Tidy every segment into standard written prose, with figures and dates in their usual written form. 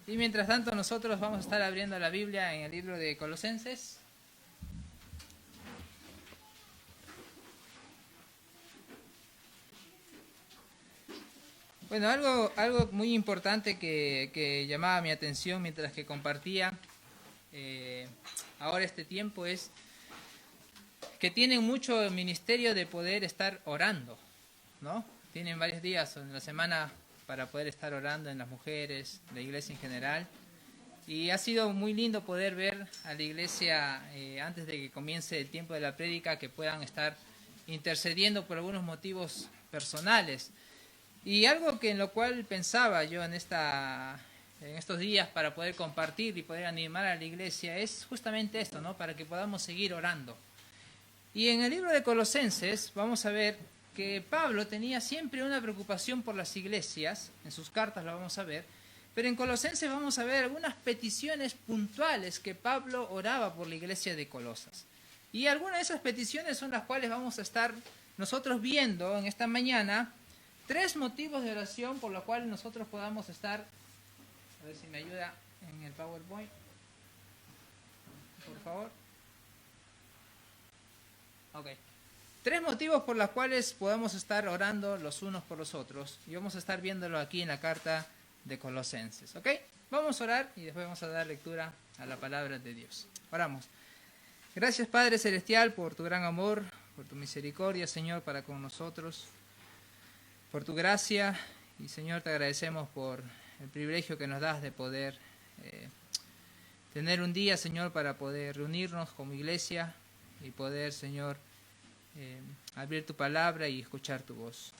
Y mientras tanto nosotros vamos a estar abriendo la Biblia en el libro de Colosenses. Bueno, algo muy importante que llamaba mi atención mientras que compartía ahora este tiempo es que tienen mucho ministerio de poder estar orando, ¿no? Tienen varios días en la semana para poder estar orando en las mujeres, la iglesia en general. Y ha sido muy lindo poder ver a la iglesia antes de que comience el tiempo de la prédica, que puedan estar intercediendo por algunos motivos personales. Y algo que en lo cual pensaba yo en estos días para poder compartir y poder animar a la iglesia es justamente esto, ¿no? Para que podamos seguir orando. Y en el libro de Colosenses vamos a ver que Pablo tenía siempre una preocupación por las iglesias, en sus cartas lo vamos a ver, pero en Colosenses vamos a ver algunas peticiones puntuales que Pablo oraba por la iglesia de Colosas. Y algunas de esas peticiones son las cuales vamos a estar nosotros viendo en esta mañana, 3 motivos de oración por los cuales nosotros podamos estar, a ver si me ayuda en el PowerPoint, por favor. Ok. 3 motivos por los cuales podamos estar orando los unos por los otros. Y vamos a estar viéndolo aquí en la carta de Colosenses. ¿Ok? Vamos a orar y después vamos a dar lectura a la palabra de Dios. Oramos. Gracias, Padre Celestial, por tu gran amor, por tu misericordia, Señor, para con nosotros, por tu gracia. Y, Señor, te agradecemos por el privilegio que nos das de poder tener un día, Señor, para poder reunirnos como iglesia y poder, Señor, abrir tu palabra y escuchar tu voz.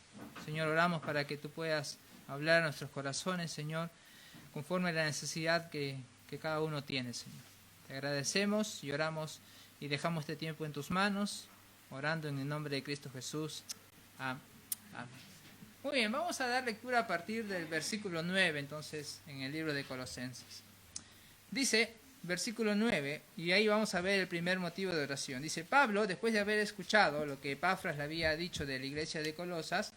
Señor, oramos para que tú puedas hablar a nuestros corazones, Señor, conforme a la necesidad que cada uno tiene, Señor. Te agradecemos y oramos y dejamos este tiempo en tus manos, orando en el nombre de Cristo Jesús. Amén. Muy bien, vamos a dar lectura a partir del versículo 9, entonces, en el libro de Colosenses. Dice, versículo 9, y ahí vamos a ver el primer motivo de oración. Dice, Pablo, después de haber escuchado lo que Epafras le había dicho de la iglesia de Colosas,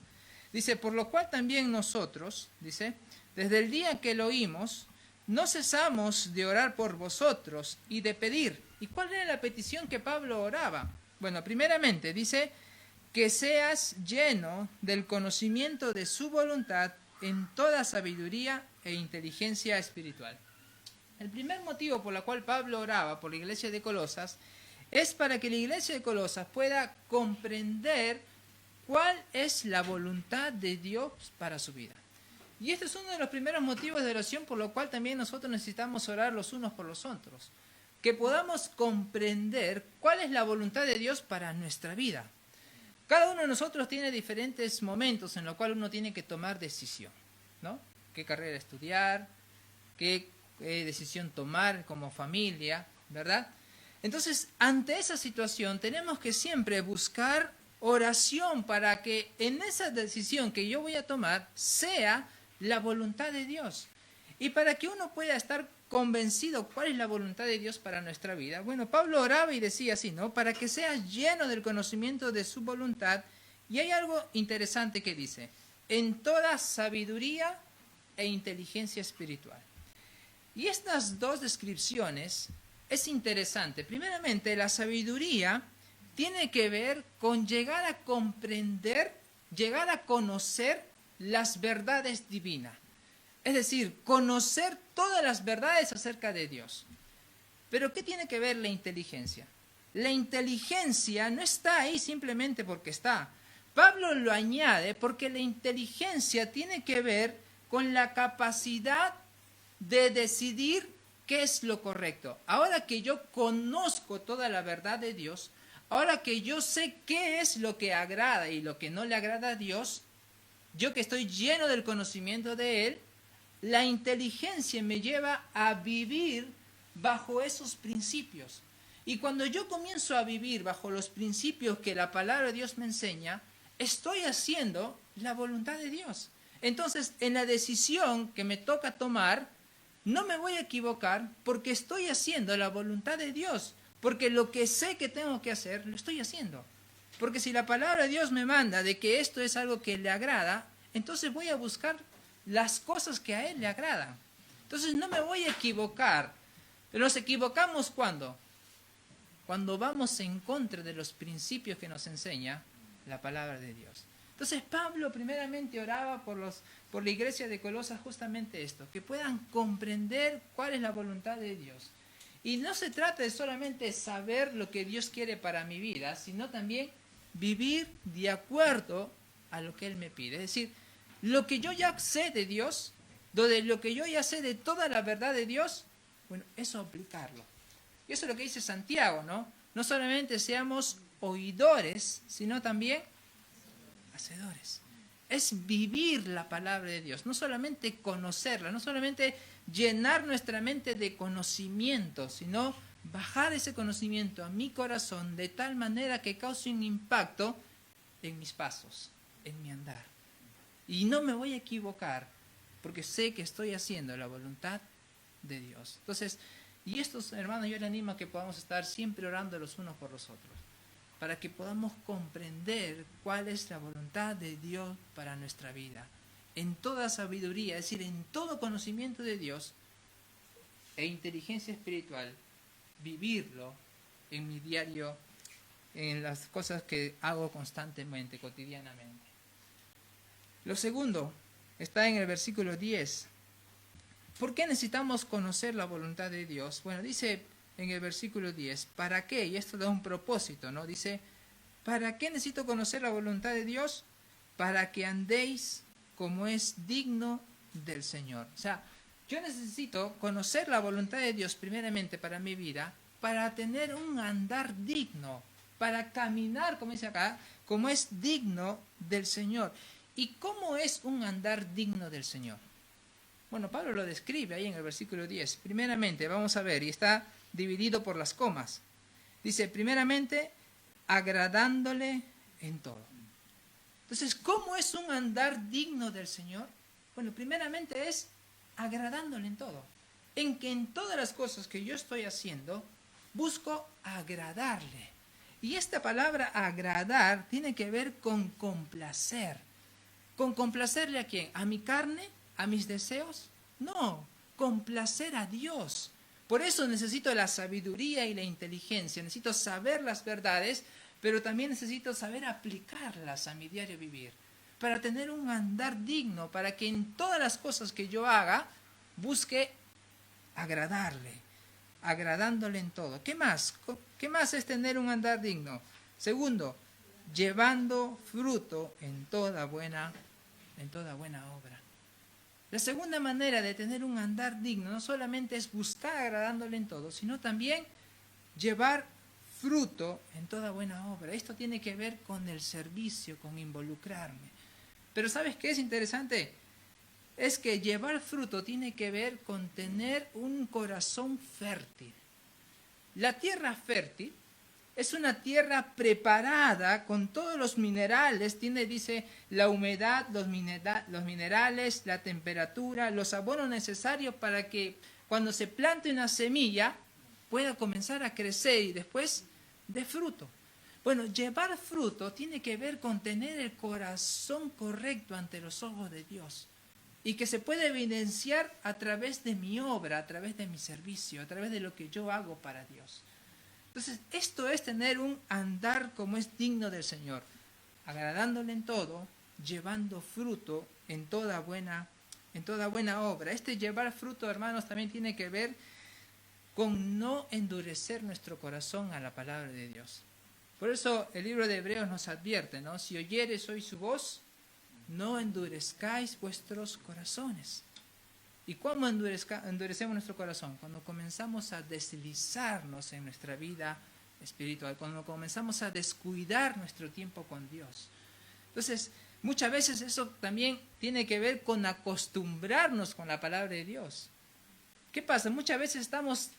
dice, por lo cual también nosotros, dice, desde el día que lo oímos, no cesamos de orar por vosotros y de pedir. ¿Y cuál era la petición que Pablo oraba? Bueno, primeramente dice, que seas lleno del conocimiento de su voluntad en toda sabiduría e inteligencia espiritual. El primer motivo por el cual Pablo oraba por la iglesia de Colosas es para que la iglesia de Colosas pueda comprender cuál es la voluntad de Dios para su vida. Y este es uno de los primeros motivos de oración por lo cual también nosotros necesitamos orar los unos por los otros. Que podamos comprender cuál es la voluntad de Dios para nuestra vida. Cada uno de nosotros tiene diferentes momentos en los cuales uno tiene que tomar decisión, ¿no? ¿Qué carrera estudiar? ¿Qué decisión tomar como familia? ¿Verdad? Entonces, ante esa situación tenemos que siempre buscar oración para que en esa decisión que yo voy a tomar sea la voluntad de Dios. Y para que uno pueda estar convencido cuál es la voluntad de Dios para nuestra vida. Bueno, Pablo oraba y decía así, ¿no? Para que seas lleno del conocimiento de su voluntad. Y hay algo interesante que dice, en toda sabiduría e inteligencia espiritual. Y estas dos descripciones es interesante. Primeramente, la sabiduría tiene que ver con llegar a comprender, llegar a conocer las verdades divinas. Es decir, conocer todas las verdades acerca de Dios. Pero ¿qué tiene que ver la inteligencia? La inteligencia no está ahí simplemente porque está. Pablo lo añade porque la inteligencia tiene que ver con la capacidad de decidir qué es lo correcto. Ahora que yo conozco toda la verdad de Dios, ahora que yo sé qué es lo que agrada y lo que no le agrada a Dios, yo que estoy lleno del conocimiento de Él, la inteligencia me lleva a vivir bajo esos principios. Y cuando yo comienzo a vivir bajo los principios que la palabra de Dios me enseña, estoy haciendo la voluntad de Dios. Entonces, en la decisión que me toca tomar, no me voy a equivocar porque estoy haciendo la voluntad de Dios. Porque lo que sé que tengo que hacer, lo estoy haciendo. Porque si la palabra de Dios me manda de que esto es algo que le agrada, entonces voy a buscar las cosas que a Él le agradan. Entonces no me voy a equivocar. Pero nos equivocamos ¿cuándo? Cuando vamos en contra de los principios que nos enseña la palabra de Dios. Entonces Pablo primeramente oraba por la iglesia de Colosas justamente esto, que puedan comprender cuál es la voluntad de Dios. Y no se trata de solamente saber lo que Dios quiere para mi vida, sino también vivir de acuerdo a lo que Él me pide. Es decir, lo que yo ya sé de Dios, lo que yo ya sé de toda la verdad de Dios, bueno, eso aplicarlo. Y eso es lo que dice Santiago, ¿no? No solamente seamos oidores, sino también hacedores. Es vivir la palabra de Dios, no solamente conocerla, no solamente llenar nuestra mente de conocimiento, sino bajar ese conocimiento a mi corazón de tal manera que cause un impacto en mis pasos, en mi andar. Y no me voy a equivocar, porque sé que estoy haciendo la voluntad de Dios. Entonces, y estos hermanos, yo les animo a que podamos estar siempre orando los unos por los otros, para que podamos comprender cuál es la voluntad de Dios para nuestra vida, en toda sabiduría, es decir, en todo conocimiento de Dios e inteligencia espiritual, vivirlo en mi diario, en las cosas que hago constantemente, cotidianamente. Lo segundo está en el versículo 10. ¿Por qué necesitamos conocer la voluntad de Dios? Bueno, dice en el versículo 10, ¿para qué? Y esto da un propósito, ¿no? Dice, ¿para qué necesito conocer la voluntad de Dios? Para que andéis como es digno del Señor. O sea, yo necesito conocer la voluntad de Dios primeramente para mi vida, para tener un andar digno, para caminar, como dice acá, como es digno del Señor. ¿Y cómo es un andar digno del Señor? Bueno, Pablo lo describe ahí en el versículo 10. Primeramente, vamos a ver, y está dividido por las comas. Dice, primeramente, agradándole en todo. Entonces, ¿cómo es un andar digno del Señor? Bueno, primeramente es agradándole en todo. En que en todas las cosas que yo estoy haciendo, busco agradarle. Y esta palabra agradar tiene que ver con complacer. ¿Con complacerle a quién? ¿A mi carne? ¿A mis deseos? No, complacer a Dios. Por eso necesito la sabiduría y la inteligencia, necesito saber las verdades, pero también necesito saber aplicarlas a mi diario vivir, para tener un andar digno, para que en todas las cosas que yo haga, busque agradarle, agradándole en todo. ¿Qué más? ¿Qué más es tener un andar digno? Segundo, llevando fruto en toda buena obra. La segunda manera de tener un andar digno no solamente es buscar agradándole en todo, sino también llevar fruto en toda buena obra. Esto tiene que ver con el servicio, con involucrarme. Pero ¿sabes qué es interesante? Es que llevar fruto tiene que ver con tener un corazón fértil. La tierra fértil es una tierra preparada con todos los minerales, dice, la humedad, los minerales, la temperatura, los abonos necesarios para que cuando se plante una semilla pueda comenzar a crecer y después dé fruto. Bueno, llevar fruto tiene que ver con tener el corazón correcto ante los ojos de Dios y que se puede evidenciar a través de mi obra, a través de mi servicio, a través de lo que yo hago para Dios. Entonces, esto es tener un andar como es digno del Señor, agradándole en todo, llevando fruto en toda buena obra. Este llevar fruto, hermanos, también tiene que ver con no endurecer nuestro corazón a la palabra de Dios. Por eso el libro de Hebreos nos advierte, ¿no? Si oyeres hoy su voz, no endurezcáis vuestros corazones. ¿Y cómo endurecemos nuestro corazón? Cuando comenzamos a deslizarnos en nuestra vida espiritual, cuando comenzamos a descuidar nuestro tiempo con Dios. Entonces, muchas veces eso también tiene que ver con acostumbrarnos con la palabra de Dios. ¿Qué pasa? Muchas veces estamos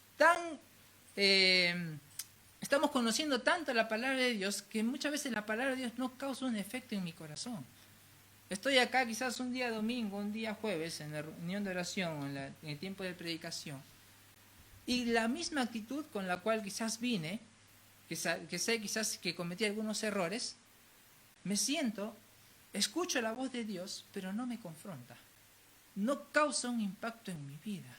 conociendo tanto la palabra de Dios que muchas veces la palabra de Dios no causa un efecto en mi corazón. Estoy acá quizás un día domingo, un día jueves, en la reunión de oración, en el tiempo de predicación. Y la misma actitud con la cual quizás vine, que sé quizás que cometí algunos errores, me siento, escucho la voz de Dios, pero no me confronta. no causa un impacto en mi vida.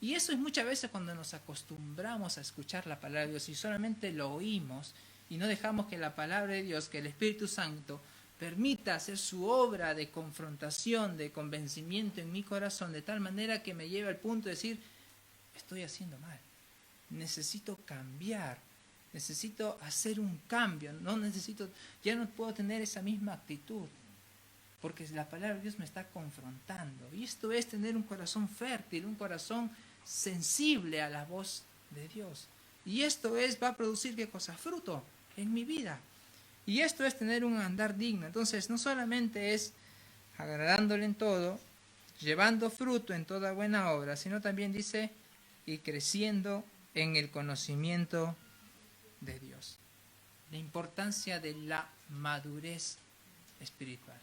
Y eso es muchas veces cuando nos acostumbramos a escuchar la palabra de Dios y solamente lo oímos y no dejamos que la palabra de Dios, que el Espíritu Santo permita hacer su obra de confrontación, de convencimiento en mi corazón, de tal manera que me lleve al punto de decir, estoy haciendo mal, necesito cambiar, necesito hacer un cambio, ya no puedo tener esa misma actitud, porque la palabra de Dios me está confrontando. Y esto es tener un corazón fértil, un corazón sensible a la voz de Dios. Y esto va a producir ¿qué cosa? Fruto en mi vida. Y esto es tener un andar digno. Entonces, no solamente es agradándole en todo, llevando fruto en toda buena obra, sino también dice, y creciendo en el conocimiento de Dios. La importancia de la madurez espiritual.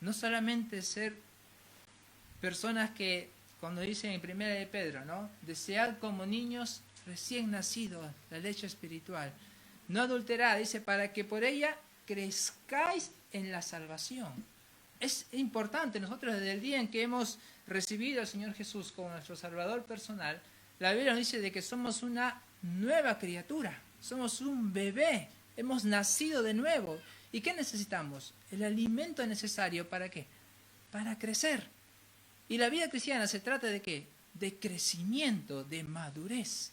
No solamente ser personas que, cuando dicen en primera de Pedro, ¿no? Desead como niños recién nacidos la leche espiritual, no adulterada, dice, para que por ella crezcáis en la salvación. Es importante, nosotros desde el día en que hemos recibido al Señor Jesús como nuestro Salvador personal, la Biblia nos dice de que somos una nueva criatura, somos un bebé, hemos nacido de nuevo. ¿Y qué necesitamos? El alimento necesario, ¿para qué? Para crecer. Y la vida cristiana se trata de ¿qué? De crecimiento, de madurez.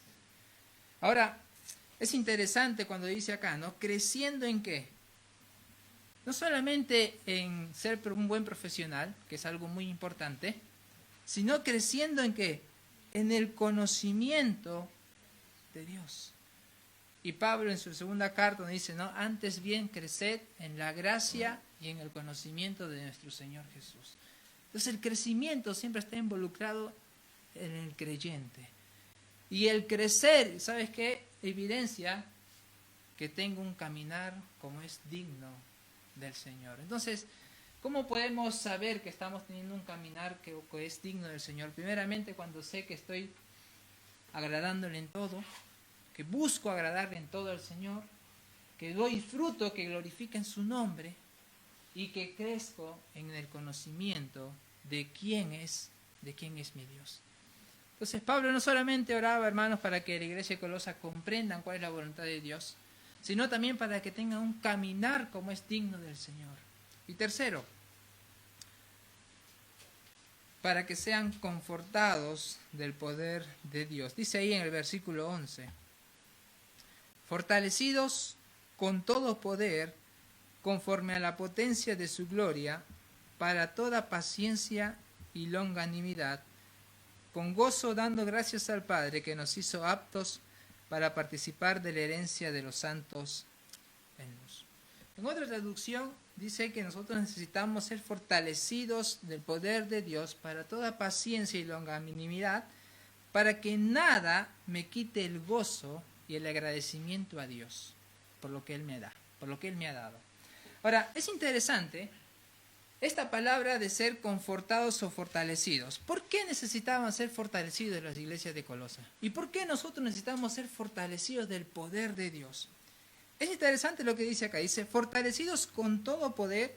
Ahora, es interesante cuando dice acá, ¿no? ¿Creciendo en qué? No solamente en ser un buen profesional, que es algo muy importante, sino creciendo en qué? En el conocimiento de Dios. Y Pablo en su segunda carta nos dice, ¿no? Antes bien creced en la gracia y en el conocimiento de nuestro Señor Jesús. Entonces el crecimiento siempre está involucrado en el creyente. Y el crecer, ¿sabes qué? Evidencia que tengo un caminar como es digno del Señor. Entonces, ¿cómo podemos saber que estamos teniendo un caminar que es digno del Señor? Primeramente, cuando sé que estoy agradándole en todo, que busco agradarle en todo al Señor, que doy fruto que glorifiquen su nombre y que crezco en el conocimiento de quién es mi Dios. Entonces Pablo no solamente oraba, hermanos, para que la iglesia de Colosa comprendan cuál es la voluntad de Dios, sino también para que tengan un caminar como es digno del Señor. Y tercero, para que sean confortados del poder de Dios. Dice ahí en el versículo 11, fortalecidos con todo poder, conforme a la potencia de su gloria, para toda paciencia y longanimidad, con gozo dando gracias al Padre que nos hizo aptos para participar de la herencia de los santos en luz. En otra traducción dice que nosotros necesitamos ser fortalecidos del poder de Dios para toda paciencia y longanimidad, para que nada me quite el gozo y el agradecimiento a Dios por lo que Él me da, por lo que Él me ha dado. Ahora, es interesante esta palabra de ser confortados o fortalecidos. ¿Por qué necesitaban ser fortalecidos las iglesias de Colosa? ¿Y por qué nosotros necesitamos ser fortalecidos del poder de Dios? Es interesante lo que dice acá. Dice, fortalecidos con todo poder,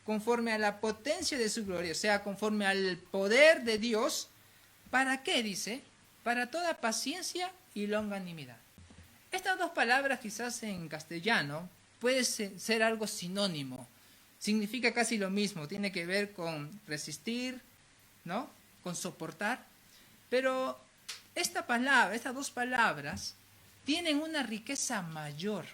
conforme a la potencia de su gloria, o sea, conforme al poder de Dios. ¿Para qué? Dice, para toda paciencia y longanimidad. Estas dos palabras quizás en castellano puede ser algo sinónimo. Significa casi lo mismo, tiene que ver con resistir, ¿no? Con soportar. Pero estas dos palabras, tienen una riqueza mayor.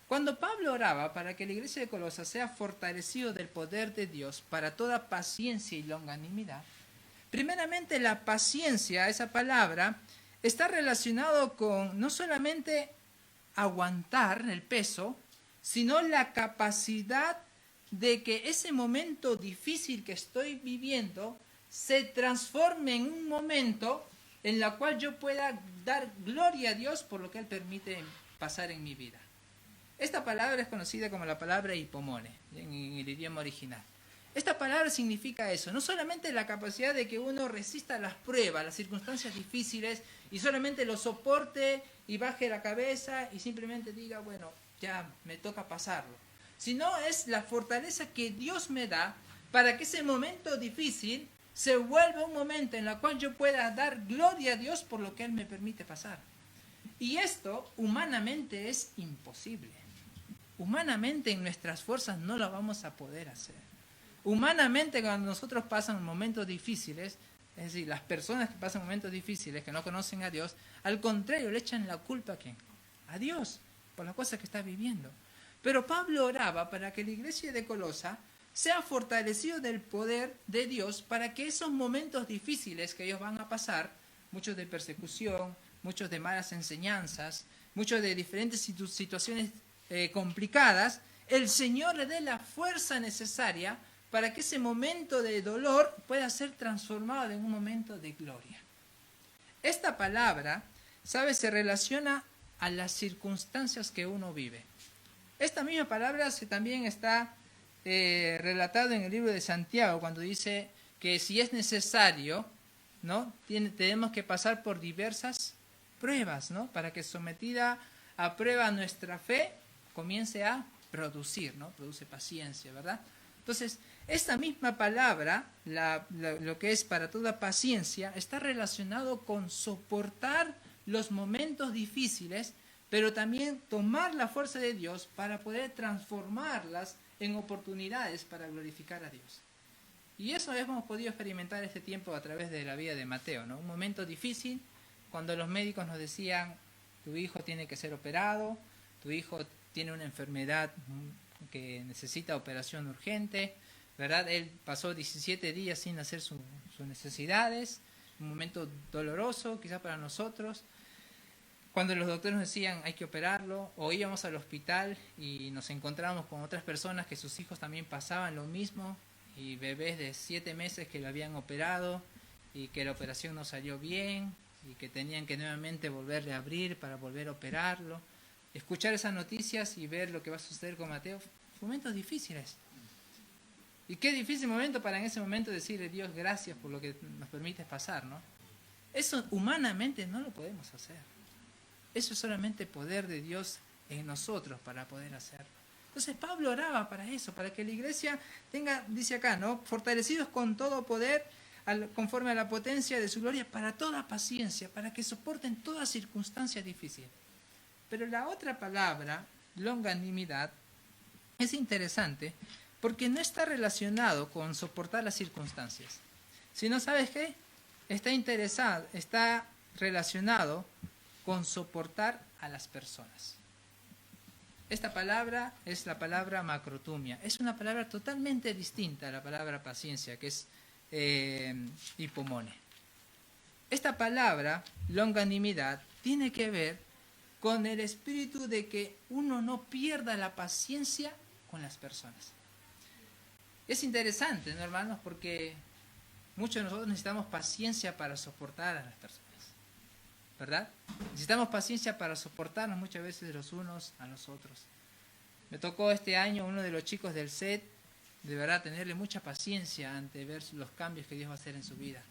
Cuando Pablo oraba para que la iglesia de Colosas sea fortalecido del poder de Dios para toda paciencia y longanimidad, primeramente la paciencia, esa palabra, está relacionado con no solamente aguantar el peso, sino la capacidad de que ese momento difícil que estoy viviendo se transforme en un momento en el cual yo pueda dar gloria a Dios por lo que Él permite pasar en mi vida. Esta palabra es conocida como la palabra hipomone en el idioma original. Esta palabra significa eso, no solamente la capacidad de que uno resista las pruebas, las circunstancias difíciles y solamente lo soporte y baje la cabeza y simplemente diga, bueno, ya me toca pasarlo, sino es la fortaleza que Dios me da para que ese momento difícil se vuelve un momento en el cual yo pueda dar gloria a Dios por lo que Él me permite pasar. Y esto humanamente es imposible. Humanamente en nuestras fuerzas no lo vamos a poder hacer. Humanamente cuando nosotros pasan momentos difíciles, es decir, las personas que pasan momentos difíciles, que no conocen a Dios, al contrario, le echan la culpa ¿a quién? A Dios, por las cosas que está viviendo. Pero Pablo oraba para que la iglesia de Colosa sea fortalecido del poder de Dios para que esos momentos difíciles que ellos van a pasar, muchos de persecución, muchos de malas enseñanzas, muchos de diferentes situaciones complicadas, el Señor le dé la fuerza necesaria para que ese momento de dolor pueda ser transformado en un momento de gloria. Esta palabra, ¿sabes?, se relaciona a las circunstancias que uno vive. Esta misma palabra también está relatado en el libro de Santiago, cuando dice que si es necesario, ¿no?, tenemos que pasar por diversas pruebas, ¿no?, para que sometida a prueba nuestra fe comience a producir, ¿no?, produce paciencia, ¿verdad? Entonces, esta misma palabra, lo que es para toda paciencia, está relacionado con soportar los momentos difíciles, pero también tomar la fuerza de Dios para poder transformarlas en oportunidades para glorificar a Dios. Y eso hemos podido experimentar este tiempo a través de la vida de Mateo, ¿no? Un momento difícil, cuando los médicos nos decían, tu hijo tiene que ser operado, tu hijo tiene una enfermedad que necesita operación urgente, ¿verdad? Él pasó 17 días sin hacer sus necesidades, un momento doloroso quizás para nosotros. Cuando los doctores nos decían hay que operarlo, o íbamos al hospital y nos encontrábamos con otras personas que sus hijos también pasaban lo mismo, y bebés de 7 meses que lo habían operado y que la operación no salió bien y que tenían que nuevamente volverle a abrir para volver a operarlo. Escuchar esas noticias y ver lo que va a suceder con Mateo, momentos difíciles. Y qué difícil momento para en ese momento decirle, Dios, gracias por lo que nos permites pasar, ¿no? Eso humanamente no lo podemos hacer. Eso es solamente poder de Dios en nosotros para poder hacerlo. Entonces Pablo oraba para eso, para que la iglesia tenga, dice acá, ¿no?, fortalecidos con todo poder, conforme a la potencia de su gloria, para toda paciencia, para que soporten toda circunstancia difícil. Pero la otra palabra, longanimidad, es interesante porque no está relacionado con soportar las circunstancias, sino, ¿sabes qué? Está relacionado con soportar a las personas. Esta palabra es la palabra macrotumia. Es una palabra totalmente distinta a la palabra paciencia, que es hipomone. Esta palabra, longanimidad, tiene que ver con el espíritu de que uno no pierda la paciencia con las personas. Es interesante, ¿no, hermanos? Porque muchos de nosotros necesitamos paciencia para soportar a las personas, ¿verdad? Necesitamos paciencia para soportarnos muchas veces los unos a los otros. Me tocó este año uno de los chicos del set, de verdad, tenerle mucha paciencia ante ver los cambios que Dios va a hacer en su vida.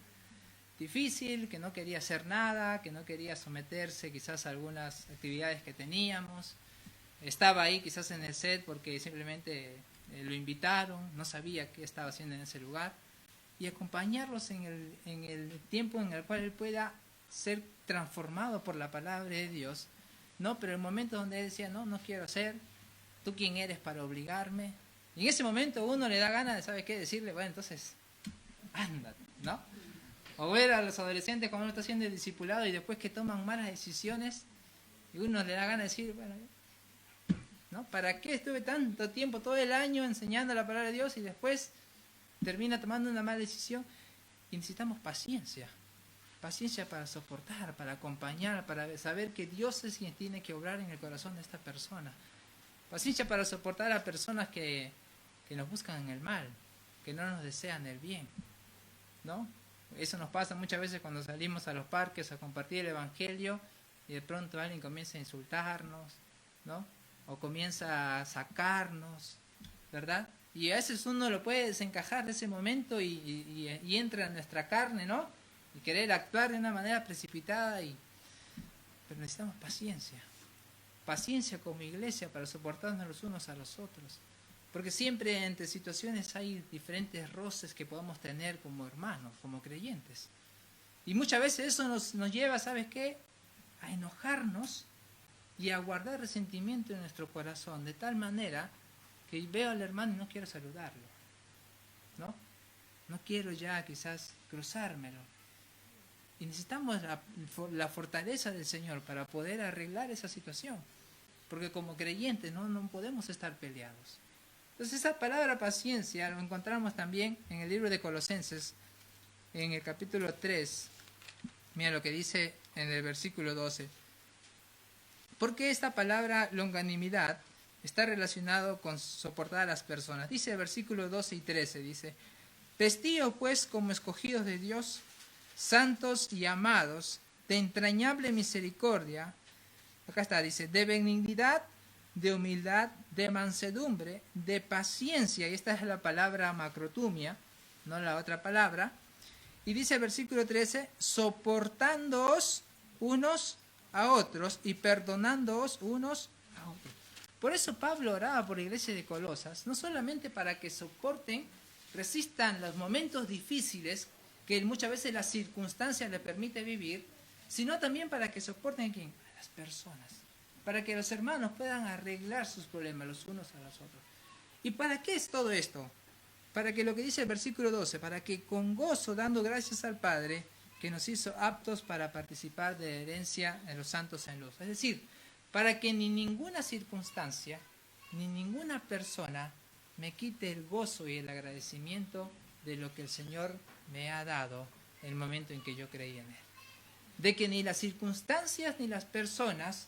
Difícil, que no quería hacer nada, que no quería someterse quizás a algunas actividades que teníamos. Estaba ahí quizás en el set porque simplemente lo invitaron, no sabía qué estaba haciendo en ese lugar. Y acompañarlos en el tiempo en el cual él pueda ser transformado por la palabra de Dios, ¿no? Pero el momento donde él decía, no quiero hacer, ¿tú quién eres para obligarme? Y en ese momento uno le da ganas de, ¿sabe qué? Decirle, bueno, entonces, ándate, ¿no? O ver a los adolescentes cuando uno está haciendo el discipulado y después que toman malas decisiones, y uno le da ganas de decir, bueno, ¿no? ¿Para qué estuve tanto tiempo, todo el año, enseñando la palabra de Dios y después termina tomando una mala decisión? Y necesitamos paciencia. Paciencia para soportar, para acompañar, para saber que Dios es quien tiene que obrar en el corazón de esta persona. Paciencia para soportar a personas que nos buscan en el mal, que no nos desean el bien, ¿no? Eso nos pasa muchas veces cuando salimos a los parques a compartir el evangelio y de pronto alguien comienza a insultarnos, ¿no? O comienza a sacarnos, ¿verdad? Y a veces uno lo puede desencajar de ese momento y entra en nuestra carne, ¿no? Y querer actuar de una manera precipitada, pero necesitamos paciencia. Paciencia como iglesia para soportarnos los unos a los otros. Porque siempre entre situaciones hay diferentes roces que podemos tener como hermanos, como creyentes. Y muchas veces eso nos lleva, ¿sabes qué? A enojarnos y a guardar resentimiento en nuestro corazón, de tal manera que veo al hermano y no quiero saludarlo, ¿no? No quiero ya quizás cruzármelo. Y necesitamos la fortaleza del Señor para poder arreglar esa situación. Porque como creyentes no podemos estar peleados. Entonces esa palabra paciencia lo encontramos también en el libro de Colosenses, en el capítulo 3. Mira lo que dice en el versículo 12. Porque esta palabra longanimidad está relacionado con soportar a las personas. Dice el versículo 12 y 13, dice: vestíos pues como escogidos de Dios, santos y amados, de entrañable misericordia. Acá está, dice, de benignidad, de humildad, de mansedumbre, de paciencia. Y esta es la palabra macrotumia, no la otra palabra. Y dice el versículo 13, soportándoos unos a otros y perdonándoos unos a otros. Por eso Pablo oraba por la iglesia de Colosas, no solamente para que soporten, resistan los momentos difíciles que muchas veces las circunstancias les permiten vivir, sino también para que soporten ¿a quién? A las personas, para que los hermanos puedan arreglar sus problemas los unos a los otros. ¿Y para qué es todo esto? Para que lo que dice el versículo 12, para que con gozo, dando gracias al Padre, que nos hizo aptos para participar de la herencia de los santos en luz. Es decir, para que ni ninguna circunstancia, ni ninguna persona me quite el gozo y el agradecimiento de lo que el Señor me ha dado en el momento en que yo creí en Él. De que ni las circunstancias ni las personas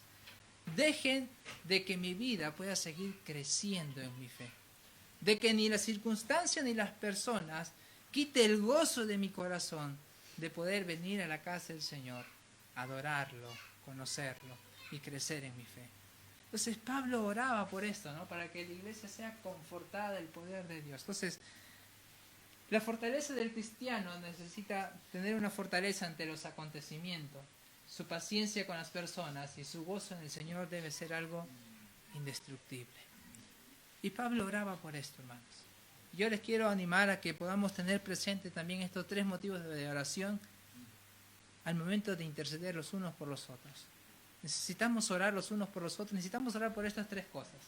dejen de que mi vida pueda seguir creciendo en mi fe. De que ni las circunstancias ni las personas quite el gozo de mi corazón de poder venir a la casa del Señor, adorarlo, conocerlo y crecer en mi fe. Entonces Pablo oraba por esto, ¿no? Para que la iglesia sea confortada del poder de Dios. Entonces, la fortaleza del cristiano necesita tener una fortaleza ante los acontecimientos. Su paciencia con las personas y su gozo en el Señor debe ser algo indestructible. Y Pablo oraba por esto, hermanos. Yo les quiero animar a que podamos tener presente también estos tres motivos de oración al momento de interceder los unos por los otros. Necesitamos orar los unos por los otros, necesitamos orar por estas tres cosas,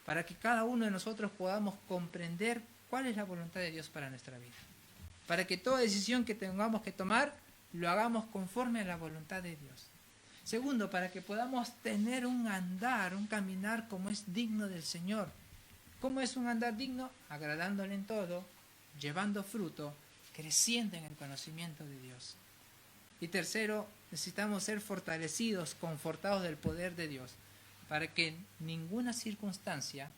para que cada uno de nosotros podamos comprender cuál es la voluntad de Dios para nuestra vida. Para que toda decisión que tengamos que tomar, lo hagamos conforme a la voluntad de Dios. Segundo, para que podamos tener un andar, un caminar como es digno del Señor. ¿Cómo es un andar digno? Agradándole en todo, llevando fruto, creciendo en el conocimiento de Dios. Y tercero, necesitamos ser fortalecidos, confortados del poder de Dios, para que ninguna circunstancia,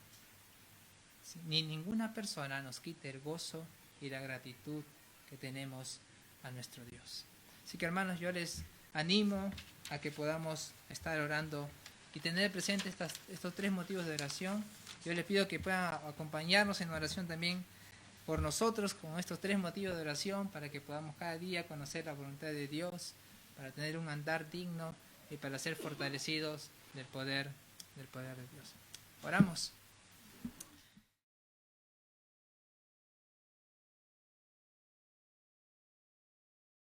ni ninguna persona nos quite el gozo y la gratitud que tenemos a nuestro Dios. Así que, hermanos, yo les animo a que podamos estar orando y tener presente estos tres motivos de oración. Yo les pido que puedan acompañarnos en oración también por nosotros con estos tres motivos de oración, para que podamos cada día conocer la voluntad de Dios, para tener un andar digno y para ser fortalecidos del poder de Dios. Oramos.